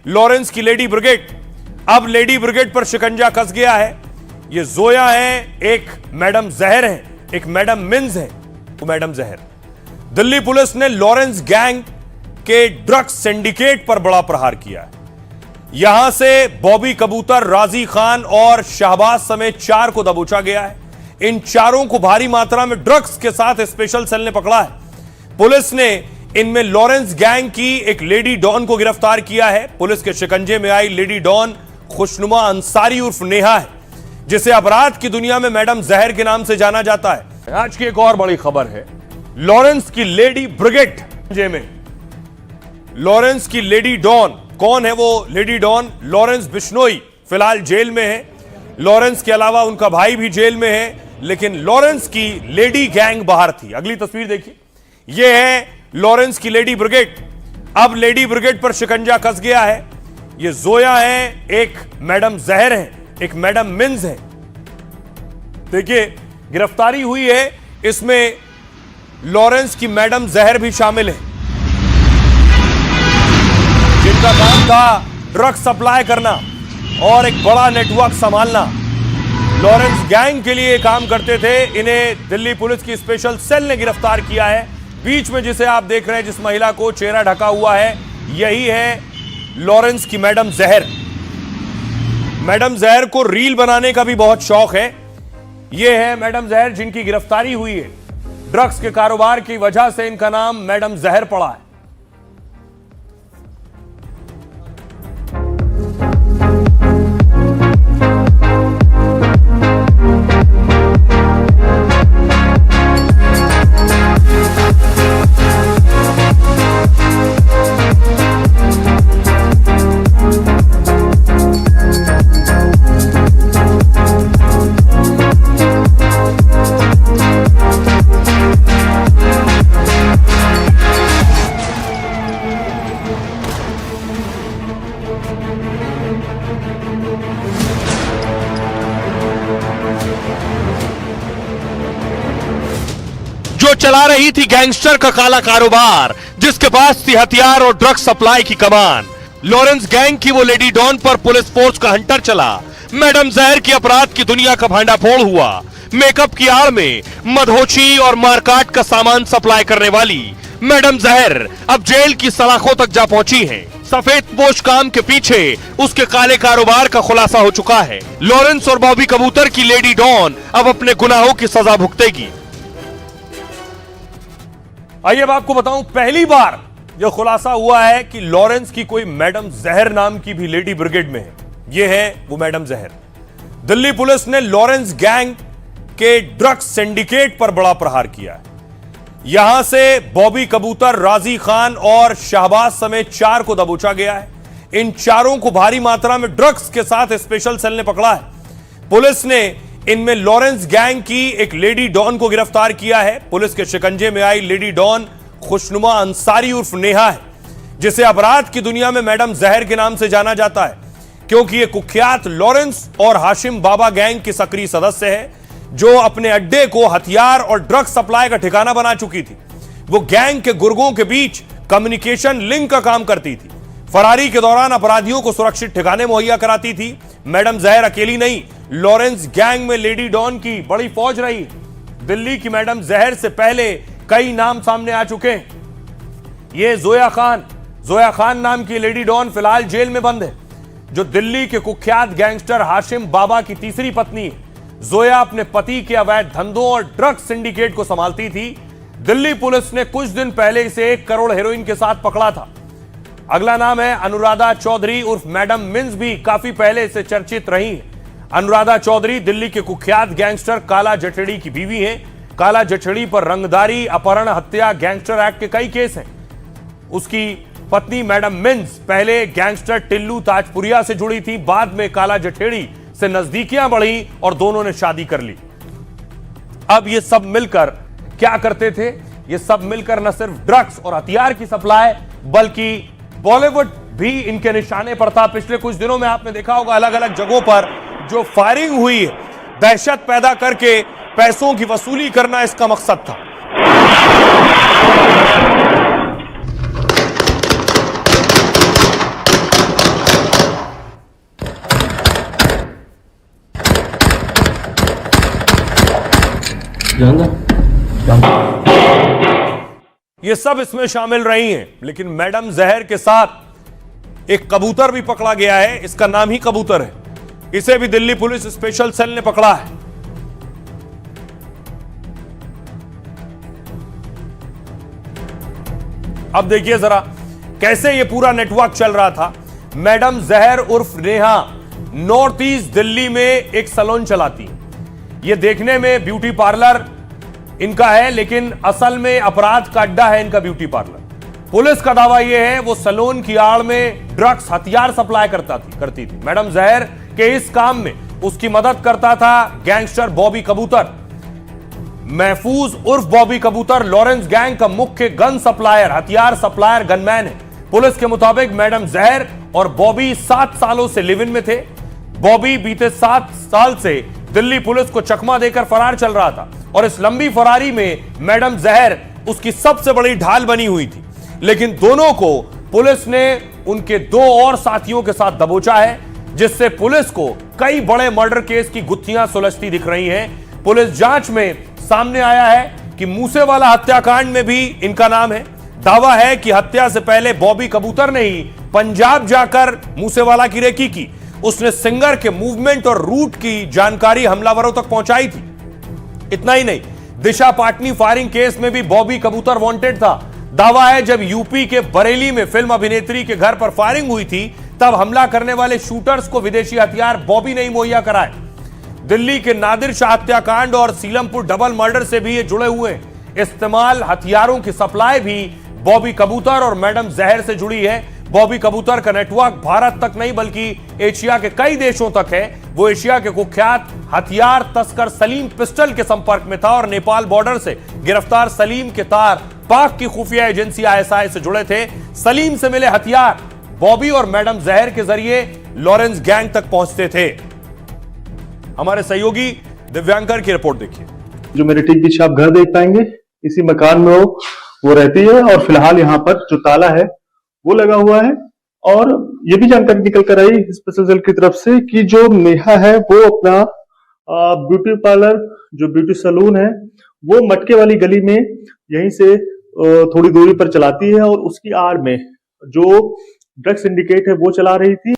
Lawrence की lady brigade. अब lady brigade पर शिकंजा कस गया है। ये जोया है, एक मैडम जहर है, एक मैडम मिन्स है। वो मैडम जहर। दिल्ली पुलिस ने लॉरेंस गैंग के ड्रग्स सिंडिकेट पर बड़ा प्रहार किया है। यहां से बॉबी कबूतर, राजी खान और शहबाज समेत 4 को दबोचा गया है। इन चारों को भारी मात्रा में ड्रग्स के साथ स्पेशल सेल ने पकड़ा है। पुलिस ने इनमें लॉरेंस गैंग की एक लेडी डॉन को गिरफ्तार किया है। पुलिस के शिकंजे में आई लेडी डॉन खुशनुमा अंसारी उर्फ नेहा है, जिसे अपराध की दुनिया में मैडम जहर के नाम से जाना जाता है। आज की एक और बड़ी खबर है, लॉरेंस की लेडी ब्रिगेड में लॉरेंस की लेडी डॉन। कौन है वो लेडी डॉन? लॉरेंस बिश्नोई फिलहाल जेल में है। लॉरेंस के अलावा उनका भाई भी जेल में है, लेकिन लॉरेंस की लेडी गैंग बाहर थी। अगली तस्वीर देखिए, यह है लॉरेंस की लेडी ब्रिगेड। अब लेडी ब्रिगेड पर शिकंजा कस गया है। ये जोया है, एक मैडम जहर है, एक मैडम मिन्स है। देखिए गिरफ्तारी हुई है, इसमें लॉरेंस की मैडम जहर भी शामिल है, जिनका काम था ड्रग सप्लाई करना और एक बड़ा नेटवर्क संभालना। लॉरेंस गैंग के लिए काम करते थे। इन्हें दिल्ली पुलिस की स्पेशल सेल ने गिरफ्तार किया है। बीच में जिसे आप देख रहे हैं, जिस महिला को चेहरा ढका हुआ है, यही है लॉरेंस की मैडम जहर। मैडम जहर को रील बनाने का भी बहुत शौक है। यह है मैडम जहर, जिनकी गिरफ्तारी हुई है। ड्रग्स के कारोबार की वजह से इनका नाम मैडम जहर पड़ा है। जो चला रही थी गैंगस्टर का काला कारोबार, जिसके पास थी हथियार और ड्रग्स सप्लाई की कमान। लॉरेंस गैंग की वो लेडी डॉन पर पुलिस फोर्स का हंटर चला। मैडम जहर की अपराध की दुनिया का भांडाफोड़ हुआ। मेकअप की आड़ में मदहोशी और मारकाट का सामान सप्लाई करने वाली मैडम जहर अब जेल की सलाखों तक जा पहुंची है। सफेद पोश काम के पीछे उसके काले कारोबार का खुलासा हो चुका है। लॉरेंस और बॉबी कबूतर की लेडी डॉन अब अपने गुनाहों की सजा भुगतेगी। आइए अब आपको बताऊं, पहली बार यह खुलासा हुआ है कि लॉरेंस की कोई मैडम जहर नाम की भी लेडी ब्रिगेड में है। यह है वो मैडम जहर। दिल्ली पुलिस ने लॉरेंस गैंग के ड्रग्स सिंडिकेट पर बड़ा प्रहार किया है। यहां से बॉबी कबूतर, राजी खान और शहबाज समेत 4 को दबोचा गया है। इन चारों को भारी मात्रा में ड्रग्स के साथ स्पेशल सेल ने पकड़ा है। पुलिस ने इनमें लॉरेंस गैंग की एक लेडी डॉन को गिरफ्तार किया है। पुलिस के शिकंजे में आई लेडी डॉन खुशनुमा अंसारी उर्फ नेहा है, जिसे अपराध की दुनिया में मैडम जहर के नाम से जाना जाता है, क्योंकि यह कुख्यात लॉरेंस और हाशिम बाबा गैंग की सक्रिय सदस्य है, जो अपने अड्डे को हथियार और ड्रग सप्लाई का ठिकाना बना चुकी थी। वो गैंग के गुर्गों के बीच कम्युनिकेशन लिंक का काम करती थी। फरारी के दौरान अपराधियों को सुरक्षित ठिकाने मुहैया कराती थी। मैडम जहर अकेली नहीं, लॉरेंस गैंग में लेडी डॉन की बड़ी फौज रही। दिल्ली की मैडम जहर से पहले कई नाम सामने आ चुके हैं। ये जोया खान नाम की लेडी डॉन फिलहाल जेल में बंद है, जो दिल्ली के कुख्यात गैंगस्टर हाशिम बाबा की तीसरी पत्नी है। जोया अपने पति के अवैध धंधों और ड्रग्स सिंडिकेट को संभालती थी। दिल्ली पुलिस ने कुछ दिन पहले इसे 1 करोड़ हेरोइन के साथ पकड़ा था। अगला नाम है अनुराधा चौधरी उर्फ मैडम मिन्स, भी काफी पहले से चर्चित रही है। अनुराधा चौधरी दिल्ली के कुख्यात गैंगस्टर काला जठेड़ी की बीवी हैं। काला जठेड़ी पर रंगदारी, अपहरण, हत्या, गैंगस्टर एक्ट के कई केस हैं। उसकी पत्नी मैडम मिन्स पहले गैंगस्टर टिल्लू ताजपुरिया से जुड़ी थी। बाद में काला जठेड़ी से नजदीकियां बढ़ी और दोनों ने शादी कर ली। अब ये सब मिलकर क्या करते थे? ये सब मिलकर न सिर्फ ड्रग्स और हथियार की सप्लाई, बल्कि बॉलीवुड भी इनके निशाने पर था। पिछले कुछ दिनों में आपने देखा होगा, अलग अलग जगहों पर जो फायरिंग हुई है, दहशत पैदा करके पैसों की वसूली करना इसका मकसद था। ये सब इसमें शामिल रही हैं, लेकिन मैडम जहर के साथ एक कबूतर भी पकड़ा गया है। इसका नाम ही कबूतर है। इसे भी दिल्ली पुलिस स्पेशल सेल ने पकड़ा है। अब देखिए जरा कैसे ये पूरा नेटवर्क चल रहा था। मैडम जहर उर्फ नेहा नॉर्थ ईस्ट दिल्ली में एक सैलून चलाती है। ये देखने में ब्यूटी पार्लर इनका है, लेकिन असल में अपराध का अड्डा है इनका ब्यूटी पार्लर। पुलिस का दावा यह है वो सैलून की आड़ में ड्रग्स हथियार सप्लाई करती थी। मैडम जहर के इस काम में उसकी मदद करता था गैंगस्टर बॉबी कबूतर। महफूज उर्फ बॉबी कबूतर लॉरेंस गैंग का मुख्य गन सप्लायर, हथियार सप्लायर, गनमैन है। पुलिस के मुताबिक मैडम जहर और बॉबी 7 सालों से लिव इन में थे। बॉबी बीते 7 साल से दिल्ली पुलिस को चकमा देकर फरार चल रहा था और इस लंबी फरारी में मैडम जहर उसकी सबसे बड़ी ढाल बनी हुई थी। लेकिन दोनों को पुलिस ने उनके 2 और साथियों के साथ दबोचा है, जिससे पुलिस को कई बड़े मर्डर केस की गुत्थियां सुलझती दिख रही हैं। पुलिस जांच में सामने आया है कि मूसेवाला हत्याकांड में भी इनका नाम है। दावा है कि हत्या से पहले बॉबी कबूतर ने ही पंजाब जाकर मूसेवाला की रेकी की। उसने सिंगर के मूवमेंट और रूट की जानकारी हमलावरों तक पहुंचाई थी। इतना ही नहीं, दिशा पाटनी फायरिंग केस में भी बॉबी कबूतर वांटेड था। दावा है जब यूपी के बरेली में फिल्म अभिनेत्री के घर पर फायरिंग हुई थी, तब हमला करने वाले शूटर्स को विदेशी हथियार बॉबी ने ही मुहैया कराए। दिल्ली के नादिर शाह हत्याकांड और सीलमपुर डबल मर्डर से भी ये जुड़े हुए हैं। इस्तेमाल हथियारों की सप्लाई भी बॉबी कबूतर और मैडम जहर से जुड़ी है। बॉबी कबूतर का नेटवर्क भारत तक नहीं बल्कि एशिया के कई देशों तक है। वो एशिया के कुख्यात हथियार तस्कर सलीम पिस्टल के संपर्क में था और नेपाल बॉर्डर से गिरफ्तार सलीम के तार पाक की खुफिया एजेंसी ISI से जुड़े थे। सलीम से मिले हथियार बॉबी और मैडम जहर के जरिए लॉरेंस गैंग तक पहुंचते थे। हमारे सहयोगी दिव्यांकर की रिपोर्ट देखिए। जो मेरे ठीक पीछे आप घर देख पाएंगे, इसी मकान में वो रहती है और फिलहाल यहाँ पर जो ताला है वो लगा हुआ है। और ये भी जानकारी निकल कर आई स्पेशल सेल की तरफ से कि जो नेहा है वो अपना ब्यूटी पार्लर, जो ब्यूटी सैलून है, वो मटके वाली गली में यहीं से थोड़ी दूरी पर चलाती है और उसकी आड़ में जो ड्रग्स सिंडिकेट है वो चला रही थी।